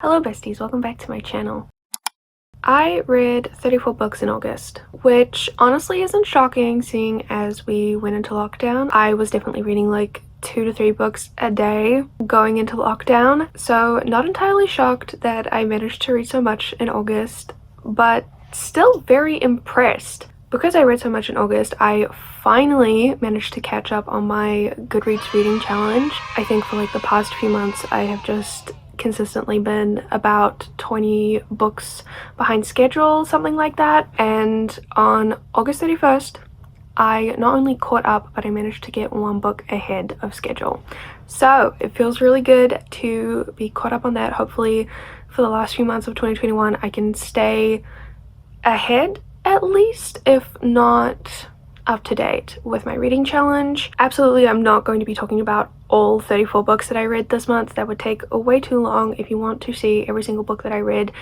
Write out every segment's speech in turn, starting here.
Hello besties, welcome back to my channel. I read 34 books in August, which honestly isn't shocking seeing as we went into lockdown. I was definitely reading like 2 to 3 books a day going into lockdown, so not entirely shocked that I managed to read so much in August, but still very impressed. Because I read so much in August, I finally managed to catch up on my Goodreads reading challenge. I think for like the past few months I have just consistently been about 20 books behind schedule, something like that, and on August 31st I not only caught up, but I managed to get 1 book ahead of schedule. So it feels really good to be caught up on that. Hopefully for the last few months of 2021 I can stay ahead at least, if not up to date with my reading challenge. Absolutely, I'm not going to be talking about all 34 books that I read this month. That would take way too long. If you want to see every single book that I read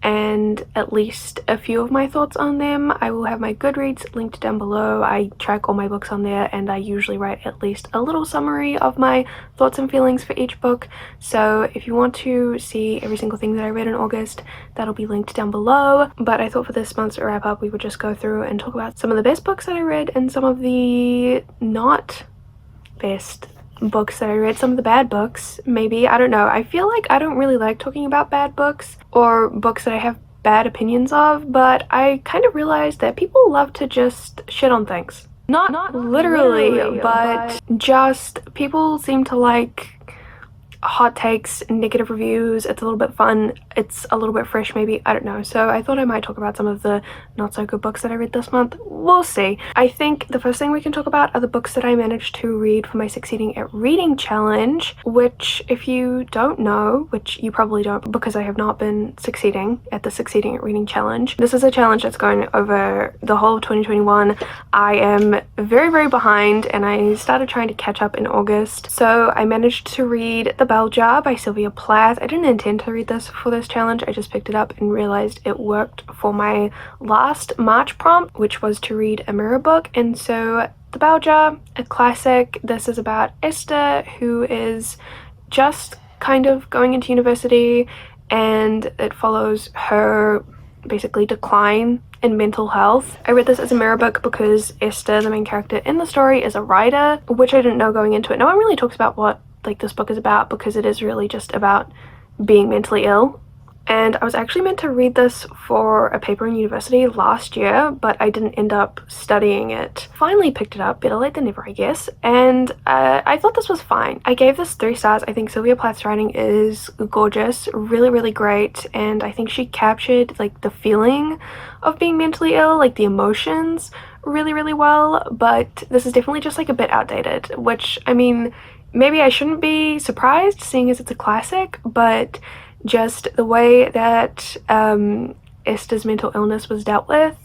and at least a few of my thoughts on them, I will have my Goodreads linked down below. I track all my books on there and I usually write at least a little summary of my thoughts and feelings for each book. So if you want to see every single thing that I read in August, that'll be linked down below. But I thought for this month's wrap up we would just go through and talk about some of the best books that I read and some of the not best books that I read, some of the bad books, maybe. I don't know. I feel like I don't really like talking about bad books or books that I have bad opinions of, but I kind of realized that people love to just shit on things. Not literally, but just people seem to like hot takes, negative reviews. It's a little bit fun, it's a little bit fresh maybe, I don't know. So I thought I might talk about some of the not so good books that I read this month. We'll see. I think the first thing we can talk about are the books that I managed to read for my Succeeding at Reading challenge, which if you don't know, which you probably don't because I have not been succeeding at the Succeeding at Reading challenge, this is a challenge that's going over the whole of 2021. I am very behind and I started trying to catch up in August, so I managed to read The Bell Jar by Sylvia Plath. I didn't intend to read this for this challenge, I just picked it up and realized it worked for my last March prompt, which was to read a mirror book. And so The Bell Jar, a classic. This is about Esther, who is just kind of going into university, and it follows her basically decline in mental health. I read this as a mirror book because Esther, the main character in the story, is a writer, which I didn't know going into it. No one really talks about what like this book is about because it is really just about being mentally ill. And I was actually meant to read this for a paper in university last year, but I didn't end up studying it. Finally picked it up, better late than never I guess, and I thought this was fine. I gave this 3 stars. I think Sylvia Plath's writing is gorgeous, really great, and I think she captured like the feeling of being mentally ill, like the emotions really well, but this is definitely just like a bit outdated, which I mean, maybe I shouldn't be surprised seeing as it's a classic, but just the way that Esther's mental illness was dealt with,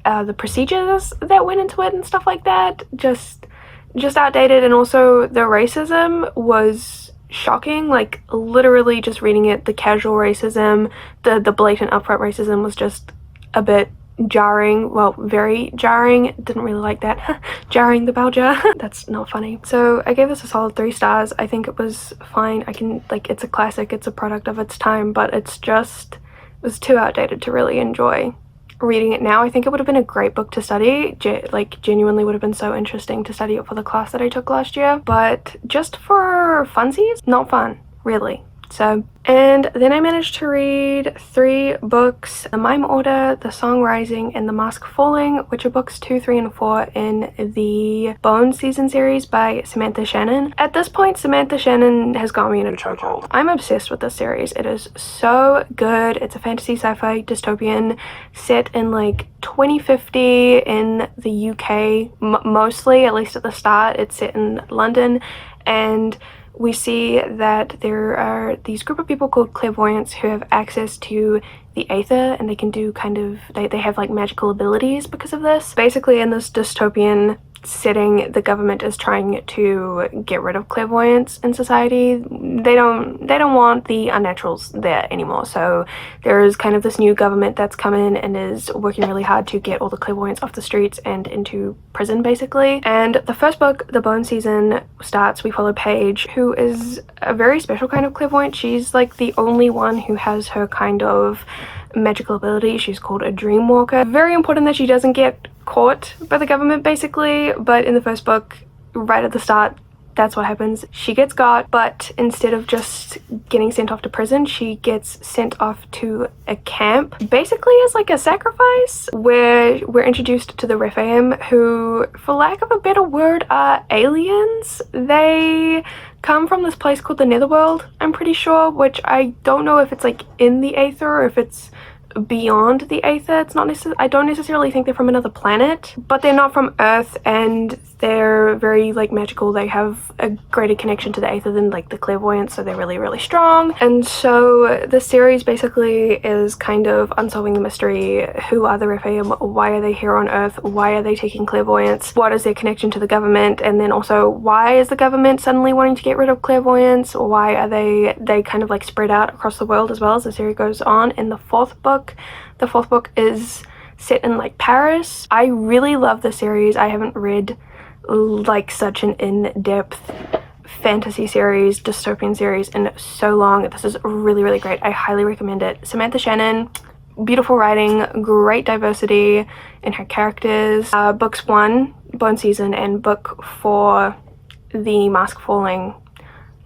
the procedures that went into it and stuff like that, just outdated. And also the racism was shocking, like literally just reading it, the casual racism, the blatant upfront racism was just a bit jarring, well, very jarring. Didn't really like that. Jarring the bell jar. That's not funny. So I gave this a solid 3 stars. I think it was fine. I can, like, it's a classic, it's a product of its time, but it's just, it was too outdated to really enjoy reading it now. I think it would have been a great book to study, like genuinely would have been so interesting to study it for the class that I took last year, but just for funsies, not fun, really. So, and then I managed to read 3 books: The Mime Order, The Song Rising, and The Mask Falling, which are books 2, 3, and 4 in the Bone season series by Samantha Shannon. At this point, Samantha Shannon has got me in a chokehold. I'm obsessed with this series. It is so good. It's a fantasy sci-fi dystopian set in like 2050 in the UK, mostly, at least at the start. It's set in London, and we see that there are these group of people called clairvoyants who have access to the aether, and they can do kind of, they have like magical abilities because of this. Basically in this dystopian setting, the government is trying to get rid of clairvoyance in society. They don't want the unnaturals there anymore. So there is kind of this new government that's come in and is working really hard to get all the clairvoyants off the streets and into prison, basically. And the first book, The Bone Season, starts. We follow Paige, who is a very special kind of clairvoyant. She's like the only one who has her kind of magical ability. She's called a dream walker. Very important that she doesn't get caught by the government, basically, but in the first book, right at the start, that's what happens. She gets got, but instead of just getting sent off to prison, she gets sent off to a camp, basically as like a sacrifice, where we're introduced to the Rephaim, who, for lack of a better word, are aliens. They come from this place called the Netherworld, I'm pretty sure, which I don't know if it's like in the Aether or if it's beyond the Aether. It's not I don't necessarily think they're from another planet, but they're not from Earth, and they're very like magical. They have a greater connection to the Aether than like the clairvoyants, so they're really, really strong. And so the series basically is kind of unsolving the mystery. Who are the Rephaim? Why are they here on Earth? Why are they taking clairvoyance? What is their connection to the government? And then also, why is the government suddenly wanting to get rid of clairvoyance? Why are they kind of like spread out across the world as well as the series goes on? In the fourth book is set in like Paris. I really love the series. I haven't read like such an in-depth fantasy series, dystopian series in so long. This is really, really great. I highly recommend it. Samantha Shannon, beautiful writing, great diversity in her characters. Books 1, Bone Season, and book 4, The Mask Falling,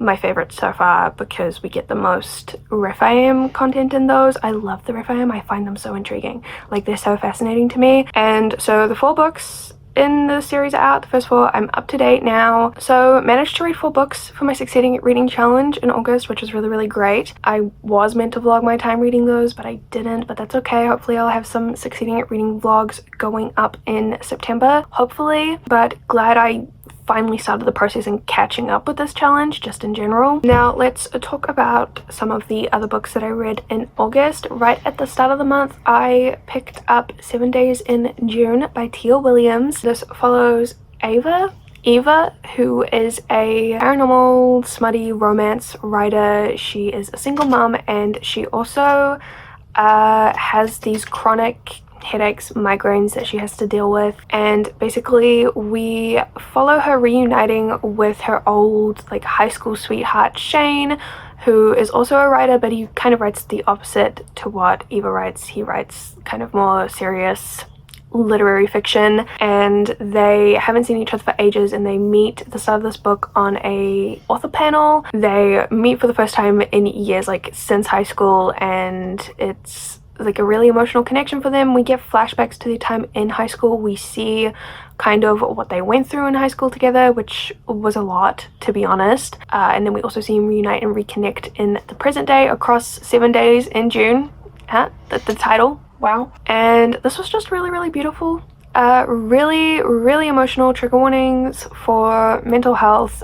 my favorite so far, because we get the most Rephaim content in those. I love the Rephaim. I find them so intriguing. Like, they're so fascinating to me. And so the 4 books in the series are out. The first 4, I'm up to date now. So managed to read 4 books for my Succeeding at Reading challenge in August, which was really, really great. I was meant to vlog my time reading those, but I didn't, but that's okay. Hopefully I'll have some Succeeding at Reading vlogs going up in September, hopefully. But glad I finally started the process and catching up with this challenge just in general. Now let's talk about some of the other books that I read in August. Right at the start of the month, I picked up 7 Days in June by Tia Williams. This follows Eva, who is a paranormal smutty romance writer. She is a single mom, and she also has these chronic headaches, migraines that she has to deal with, and basically we follow her reuniting with her old like high school sweetheart Shane, who is also a writer, but he kind of writes the opposite to what Eva writes. He writes kind of more serious literary fiction, and they haven't seen each other for ages, and they meet at the start of this book on a author panel. They meet for the first time in years, like since high school, and it's like a really emotional connection for them. We get flashbacks to their time in high school. We see kind of what they went through in high school together, which was a lot, to be honest. And then we also see them reunite and reconnect in the present day across 7 days in June. The title, wow. And this was just really, really beautiful. Really, really emotional. Trigger warnings for mental health,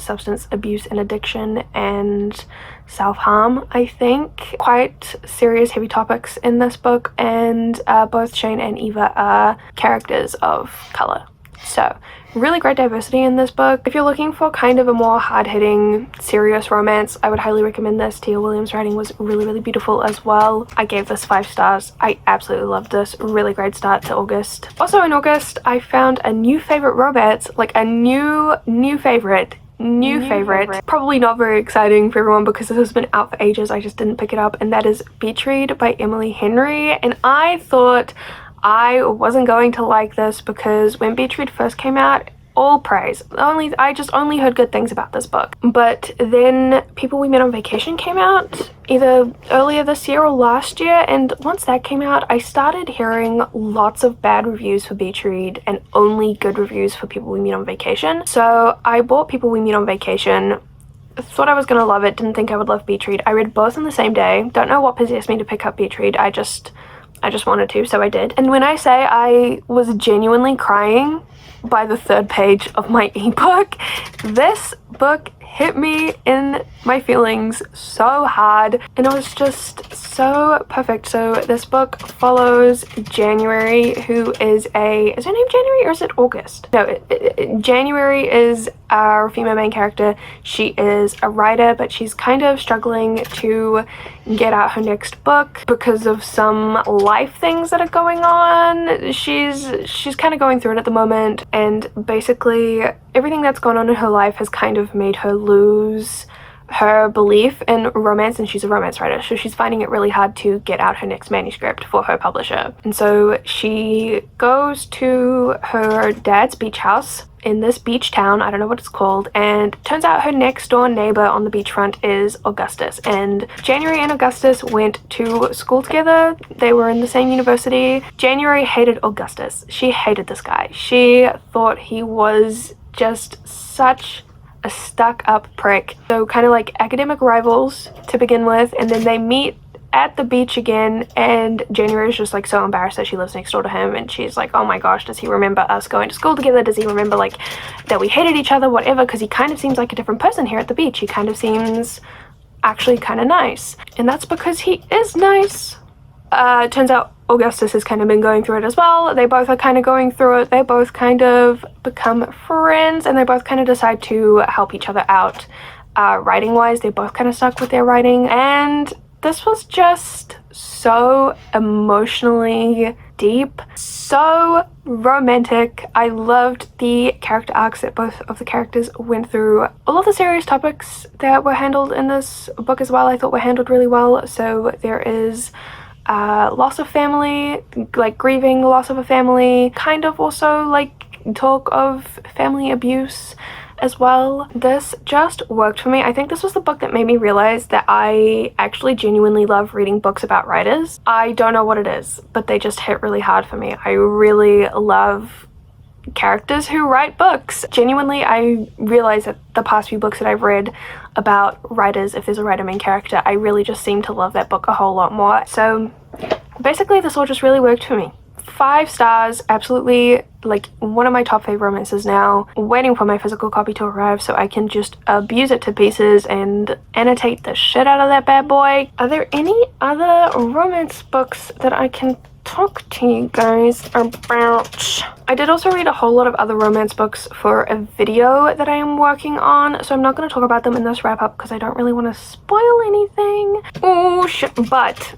substance abuse and addiction, and self-harm, I think. Quite serious, heavy topics in this book, and both Shane and Eva are characters of color. So really great diversity in this book. If you're looking for kind of a more hard-hitting, serious romance, I would highly recommend this. Tia Williams' writing was really, really beautiful as well. I gave this 5 stars. I absolutely loved this. Really great start to August. Also in August, I found a new favorite romance, like a new favorite. Probably not very exciting for everyone because this has been out for ages. I just didn't pick it up, and that is Beach Read by Emily Henry. And I thought I wasn't going to like this because when Beach Read first came out, all praise. I just only heard good things about this book. But then People We Met on Vacation came out either earlier this year or last year, and once that came out, I started hearing lots of bad reviews for Beach Read and only good reviews for People We Meet on Vacation. So I bought People We Meet on Vacation, thought I was gonna love it, didn't think I would love Beach Read. I read both on the same day. Don't know what possessed me to pick up Beach Read. I just wanted to, so I did. And when I say I was genuinely crying by the 3rd page of my ebook, this book hit me in my feelings so hard, and it was just so perfect. So this book follows January, who is her name January or is it August? No, January is our female main character. She is a writer, but she's kind of struggling to get out her next book because of some life things that are going on. She's kind of going through it at the moment, and basically everything that's gone on in her life has kind of made her lose her belief in romance, and she's a romance writer, so she's finding it really hard to get out her next manuscript for her publisher. And so she goes to her dad's beach house in this beach town, I don't know what it's called, and turns out her next door neighbor on the beachfront is Augustus. And January and Augustus went to school together. They were in the same university. January hated Augustus. She hated this guy. She thought he was just such a stuck-up prick. So kind of like academic rivals to begin with, and then they meet at the beach again, and January is just like so embarrassed that she lives next door to him, and she's like, oh my gosh, does he remember us going to school together? Does he remember like that we hated each other, whatever? Because he kind of seems like a different person here at the beach. He kind of seems actually kind of nice, and that's because he is nice. Turns out Augustus has kind of been going through it as well. They both are kind of going through it. They both kind of become friends, and they both kind of decide to help each other out writing wise. They both kind of stuck with their writing, and this was just so emotionally deep, so romantic. I loved the character arcs that both of the characters went through. All of the serious topics that were handled in this book as well, I thought were handled really well. So there is loss of family, like grieving the loss of a family, kind of also like talk of family abuse as well. This just worked for me. I think this was the book that made me realize that I actually genuinely love reading books about writers. I don't know what it is, but they just hit really hard for me. I really love characters who write books. Genuinely, I realize that the past few books that I've read about writers, if there's a writer main character, I really just seem to love that book a whole lot more. So basically this all just really worked for me. 5 stars, absolutely like one of my top favorite romances now. Waiting for my physical copy to arrive so I can just abuse it to pieces and annotate the shit out of that bad boy. Are there any other romance books that I can talk to you guys about? I did also read a whole lot of other romance books for a video that I am working on, so I'm not going to talk about them in this wrap up because I don't really want to spoil anything. Oh shit, but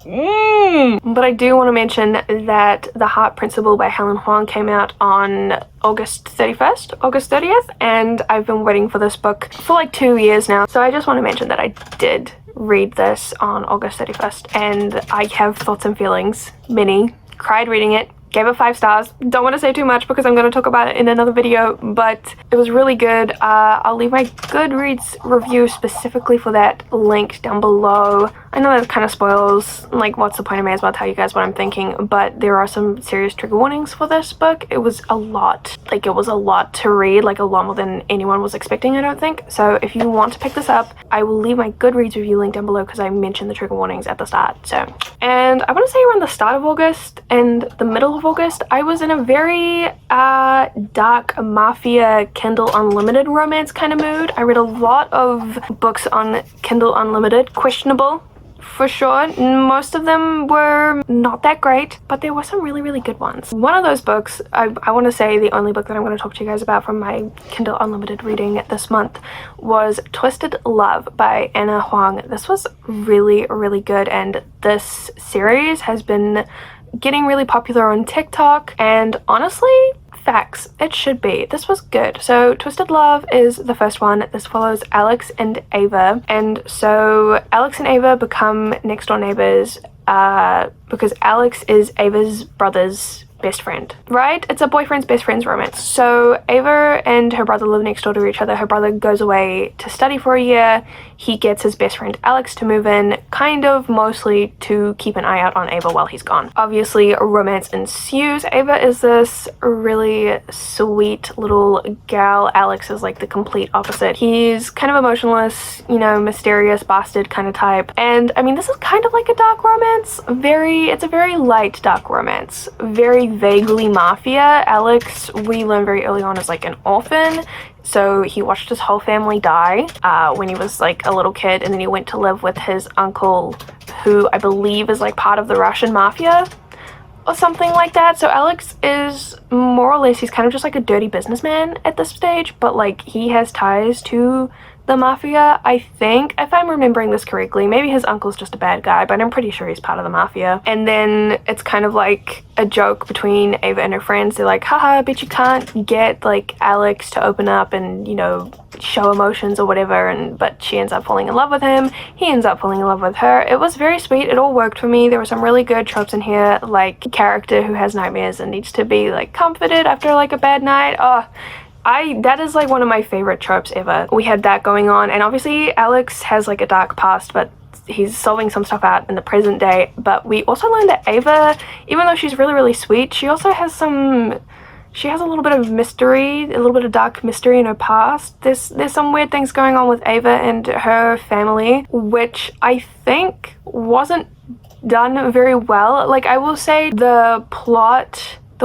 I do want to mention that The Heart Principle by Helen Huang came out on August 31st, August 30th, and I've been waiting for this book for like 2 years now. So I just want to mention that I did read this on August 31st, and I have thoughts and feelings. Many. Cried reading it. Gave it 5 stars. Don't want to say too much because I'm going to talk about it in another video, but it was really good. I'll leave my Goodreads review specifically for that linked down below. I know that kind of spoils, like, what's the point? I may as well tell you guys what I'm thinking, but there are some serious trigger warnings for this book. It was a lot. Like, it was a lot to read, like a lot more than anyone was expecting, I don't think. So if you want to pick this up, I will leave my Goodreads review link down below because I mentioned the trigger warnings at the start. So, and I want to say around the start of August and the middle of August, I was in a very dark mafia Kindle Unlimited romance kind of mood. I read a lot of books on Kindle Unlimited, questionable for sure. Most of them were not that great, but there were some really, really good ones. One of those books, I want to say the only book that I'm going to talk to you guys about from my Kindle Unlimited reading this month was Twisted Love by Anna Huang. This was really, really good, and this series has been getting really popular on TikTok, and honestly, facts, it should be. This was good. So Twisted Love is the first one. This follows Alex and Ava, and so Alex and Ava become next door neighbors because Alex is Ava's brother's best friend, right? It's a boyfriend's best friend's romance. So Ava and her brother live next door to each other. Her brother goes away to study for a year. He gets his best friend Alex to move in, kind of mostly to keep an eye out on Ava while he's gone. Obviously, a romance ensues. Ava is this really sweet little gal. Alex is like the complete opposite. He's kind of emotionless, you know, mysterious bastard kind of type. And I mean, this is kind of like a dark romance. It's a very light dark romance. Very vaguely mafia. Alex, we learn very early on, is like an orphan. So he watched his whole family die when he was like a little kid, and then he went to live with his uncle, who I believe is like part of the Russian mafia or something like that. So Alex is more or less, he's kind of just like a dirty businessman at this stage, but like he has ties to the mafia, I think, if I'm remembering this correctly. Maybe his uncle's just a bad guy, but I'm pretty sure he's part of the mafia. And then it's kind of like a joke between Ava and her friends. They're like, haha, bet you can't get like Alex to open up and, you know, show emotions or whatever, and but she ends up falling in love with him. He ends up falling in love with her. It was very sweet. It all worked for me. There were some really good tropes in here, like a character who has nightmares and needs to be like comforted after like a bad night. Oh, that is like one of my favorite tropes ever. We had that going on, and obviously Alex has like a dark past, but he's solving some stuff out in the present day. But we also learned that Ava, even though she's really, really sweet, she also has she has a little bit of mystery, a little bit of dark mystery in her past. There's some weird things going on with Ava and her family, which I think wasn't done very well. Like, I will say the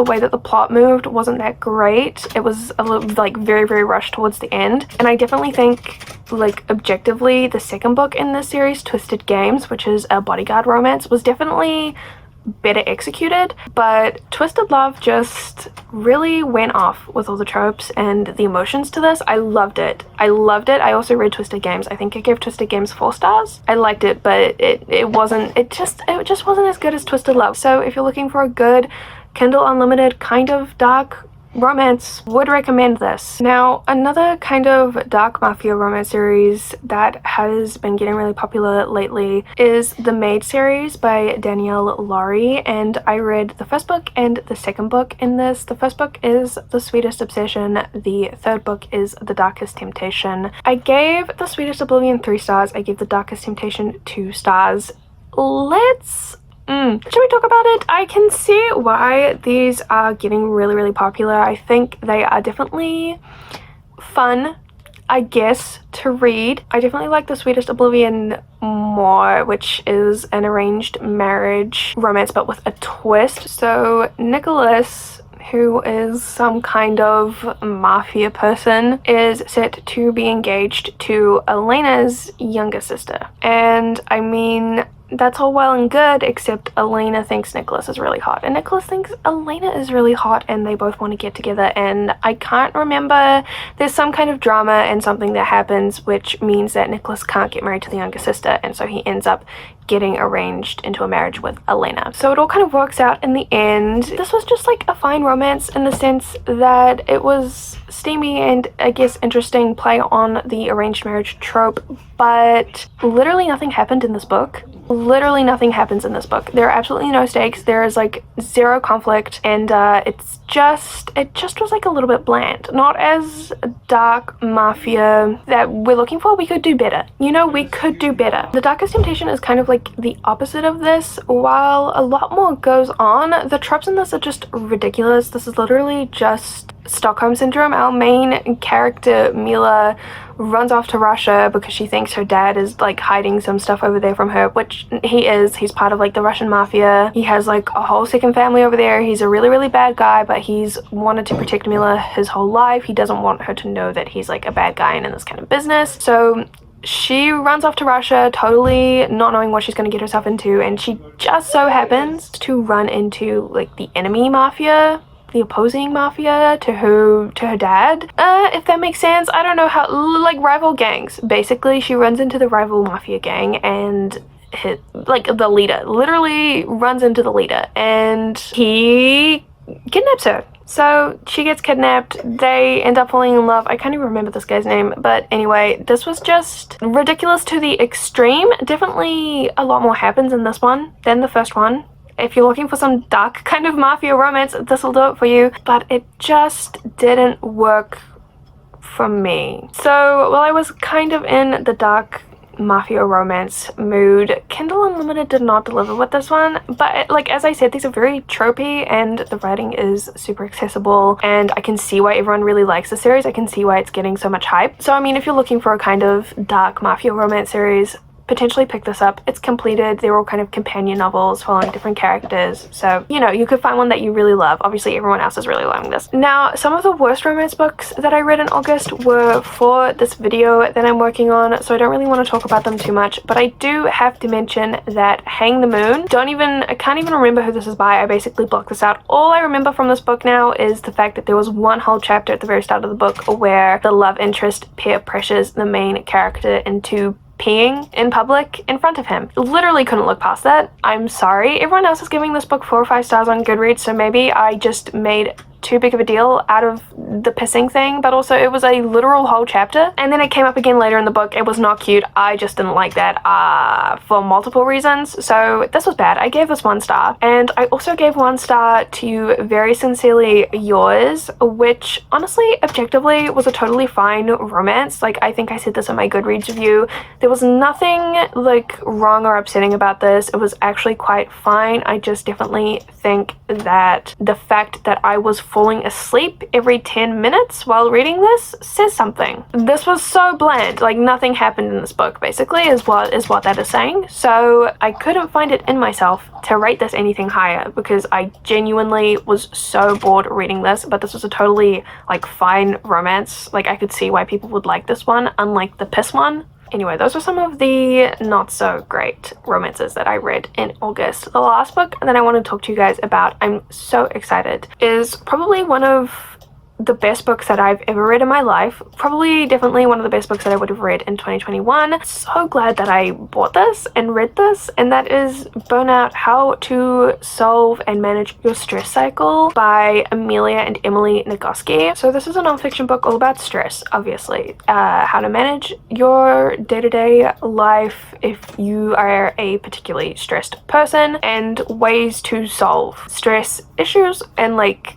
way that the plot moved wasn't that great. It was a little like very, very rushed towards the end. And I definitely think, like, objectively, the second book in this series, Twisted Games, which is a bodyguard romance, was definitely better executed, but Twisted Love just really went off with all the tropes and the emotions to this. I loved it. I loved it. I also read Twisted Games. I think I gave Twisted Games 4 stars. I liked it, but it just wasn't as good as Twisted Love. So if you're looking for a good Kindle Unlimited kind of dark romance, would recommend this. Now, another kind of dark mafia romance series that has been getting really popular lately is the Maid series by Danielle Laurie, and I read the first book and the second book in this. The first book is The Sweetest Obsession. The third book is The Darkest Temptation. I gave The Sweetest Oblivion 3 stars. I gave The Darkest Temptation 2 stars. Should we talk about it? I can see why these are getting really, really popular. I think they are definitely fun, I guess, to read. I definitely like The Sweetest Oblivion more, which is an arranged marriage romance but with a twist. So Nicholas, who is some kind of mafia person, is set to be engaged to Elena's younger sister. And I mean, that's all well and good, except Elena thinks Nicholas is really hot, and Nicholas thinks Elena is really hot, and they both want to get together. And I can't remember, there's some kind of drama and something that happens, which means that Nicholas can't get married to the younger sister, and so he ends up getting arranged into a marriage with Elena. So it all kind of works out in the end. This was just like a fine romance in the sense that it was steamy and, I guess, interesting play on the arranged marriage trope, but literally nothing happened in this book. Literally nothing happens in this book. There are absolutely no stakes. There is like zero conflict, and it just was like a little bit bland. Not as dark mafia that we're looking for. We could do better. You know, we could do better. The Darkest Temptation is kind of like the opposite of this. While a lot more goes on, the tropes in this are just ridiculous. This is literally just Stockholm Syndrome. Our main character, Mila, runs off to Russia because she thinks her dad is like hiding some stuff over there from her, which he is. He's part of like the Russian mafia. He has like a whole second family over there. He's a really, really bad guy, but he's wanted to protect Mila his whole life. He doesn't want her to know that he's like a bad guy and in this kind of business. So she runs off to Russia, totally not knowing what she's going to get herself into, and she just so happens to run into like the enemy mafia, the opposing mafia to her dad, if that makes sense. I don't know how, like rival gangs. Basically, she runs into the rival mafia gang and the leader literally runs into the leader, and he kidnaps her. So she gets kidnapped, they end up falling in love. I can't even remember this guy's name, but anyway, this was just ridiculous to the extreme. Definitely a lot more happens in this one than the first one. If you're looking for some dark kind of mafia romance, this will do it for you, but it just didn't work for me. So while I was kind of in the dark mafia romance mood, Kindle Unlimited did not deliver with this one. But like, as I said, these are very tropey and the writing is super accessible, and I can see why everyone really likes the series. I can see why it's getting so much hype. So I mean, if you're looking for a kind of dark mafia romance series, potentially pick this up. It's completed. They're all kind of companion novels following different characters. So, you know, you could find one that you really love. Obviously, everyone else is really loving this. Now, some of the worst romance books that I read in August were for this video that I'm working on, so I don't really want to talk about them too much, but I do have to mention that Hang the Moon, I can't even remember who this is by. I basically blocked this out. All I remember from this book now is the fact that there was one whole chapter at the very start of the book where the love interest peer pressures the main character into peeing in public in front of him. Literally couldn't look past that. I'm sorry. Everyone else is giving this book 4 or 5 stars on Goodreads, so maybe I just made too big of a deal out of the pissing thing, but also it was a literal whole chapter, and then it came up again later in the book. It was not cute. I just didn't like that for multiple reasons, so this was bad. I gave this 1 star, and I also gave 1 star to Very Sincerely Yours, which honestly, objectively, was a totally fine romance. Like, I think I said this in my Goodreads review. There was nothing like wrong or upsetting about this. It was actually quite fine. I just definitely think that the fact that I was falling asleep every 10 minutes while reading this says something. This was so bland. Like, nothing happened in this book, basically, is what that is saying. So I couldn't find it in myself to rate this anything higher because I genuinely was so bored reading this, but this was a totally like fine romance. Like, I could see why people would like this one, unlike the piss one. Anyway, those are some of the not so great romances that I read in August. The last book that I want to talk to you guys about, I'm so excited, is probably one of the best books that I've ever read in my life. Probably definitely one of the best books that I would have read in 2021. So glad that I bought this and read this, and that is Burnout: How to Solve and Manage Your Stress Cycle by Amelia and Emily Nagoski. So this is a nonfiction book all about stress, obviously. How to manage your day-to-day life if you are a particularly stressed person, and ways to solve stress issues and like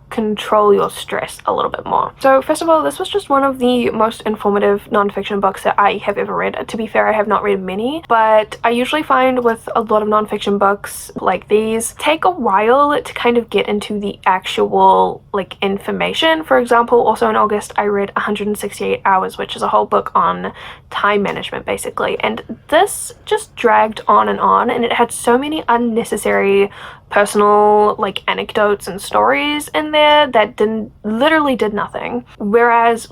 control your stress a little bit more. So first of all, this was just one of the most informative nonfiction books that I have ever read. To be fair, I have not read many, but I usually find with a lot of nonfiction books like these take a while to kind of get into the actual like information. For example, also in August I read 168 Hours, which is a whole book on time management basically, and this just dragged on, and it had so many unnecessary personal like anecdotes and stories in there that literally did nothing. Whereas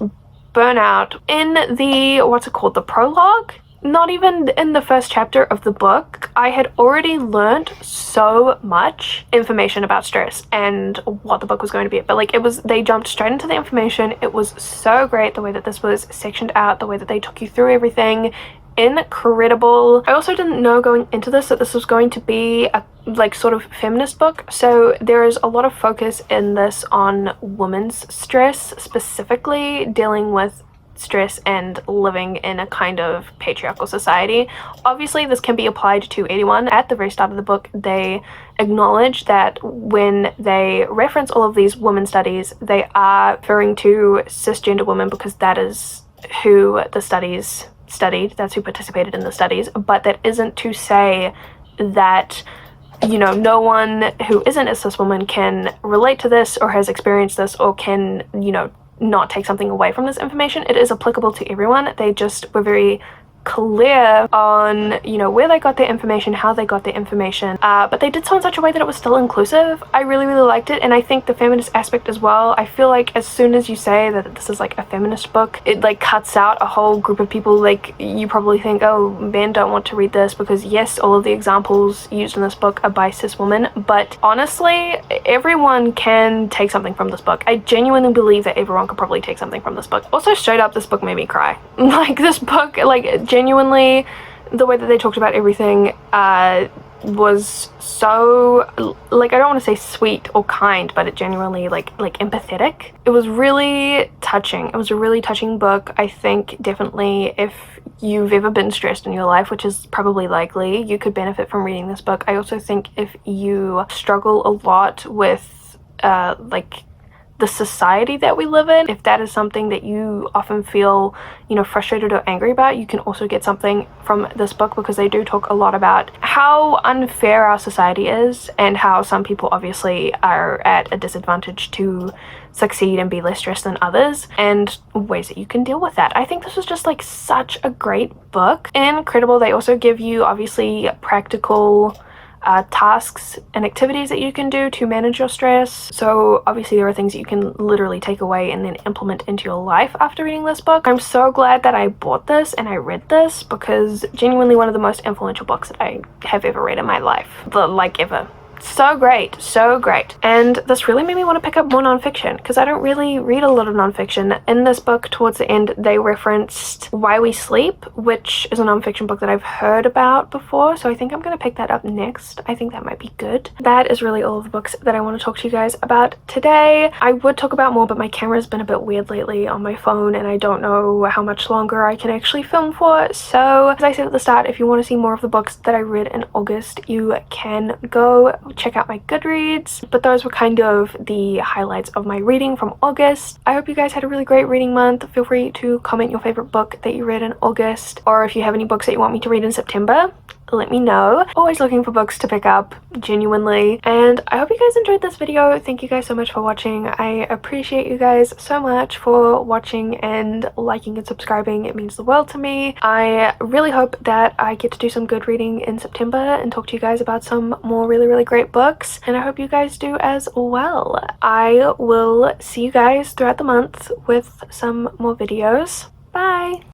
Burnout, in the prologue, not even in the first chapter of the book, I had already learned so much information about stress and what the book was going to be. But like, they jumped straight into the information. It was so great the way that this was sectioned out, the way that they took you through everything. Incredible. I also didn't know going into this that this was going to be a like sort of feminist book, so there is a lot of focus in this on women's stress, specifically dealing with stress and living in a kind of patriarchal society. Obviously this can be applied to anyone. At the very start of the book they acknowledge that when they reference all of these women studies, they are referring to cisgender women because that is who the studies studied, that's who participated in the studies. But that isn't to say that, you know, no one who isn't a cis woman can relate to this or has experienced this or can, you know, not take something away from this information. It is applicable to everyone. They just were very clear on, you know, where they got their information, how they got their information, but they did so in such a way that it was still inclusive. I really liked it, and I think the feminist aspect as well. I feel like as soon as you say that this is like a feminist book, it like cuts out a whole group of people. Like, you probably think, oh, men don't want to read this, because yes, all of the examples used in this book are by cis women, but honestly, everyone can take something from this book. I genuinely believe that everyone could probably take something from this book. Also, straight up, this book made me cry. Like, this book, like, genuinely, the way that they talked about everything was so, like, I don't want to say sweet or kind, but it genuinely like empathetic. It was really touching. It was a really touching book. I think definitely if you've ever been stressed in your life, which is probably likely, you could benefit from reading this book. I also think if you struggle a lot with like the society that we live in. If that is something that you often feel, you know, frustrated or angry about, you can also get something from this book, because they do talk a lot about how unfair our society is and how some people obviously are at a disadvantage to succeed and be less stressed than others, and ways that you can deal with that. I think this was just like such a great book. Incredible. They also give you obviously practical tasks and activities that you can do to manage your stress. So obviously there are things that you can literally take away and then implement into your life after reading this book. I'm so glad that I bought this and I read this, because genuinely one of the most influential books that I have ever read in my life. Like ever. So great, so great. And this really made me want to pick up more nonfiction, because I don't really read a lot of nonfiction. In this book, towards the end, they referenced Why We Sleep, which is a nonfiction book that I've heard about before, so I think I'm going to pick that up next. I think that might be good. That is really all of the books that I want to talk to you guys about today. I would talk about more, but my camera's been a bit weird lately on my phone, and I don't know how much longer I can actually film for. So, as I said at the start, if you want to see more of the books that I read in August, you can go check out my Goodreads. But those were kind of the highlights of my reading from August. I hope you guys had a really great reading month. Feel free to comment your favorite book that you read in August, or if you have any books that you want me to read in September, let me know. Always looking for books to pick up, genuinely. And I hope you guys enjoyed this video. Thank you guys so much for watching. I appreciate you guys so much for watching and liking and subscribing. It means the world to me. I really hope that I get to do some good reading in September and talk to you guys about some more really great books, and I hope you guys do as well. I will see you guys throughout the month with some more videos. Bye!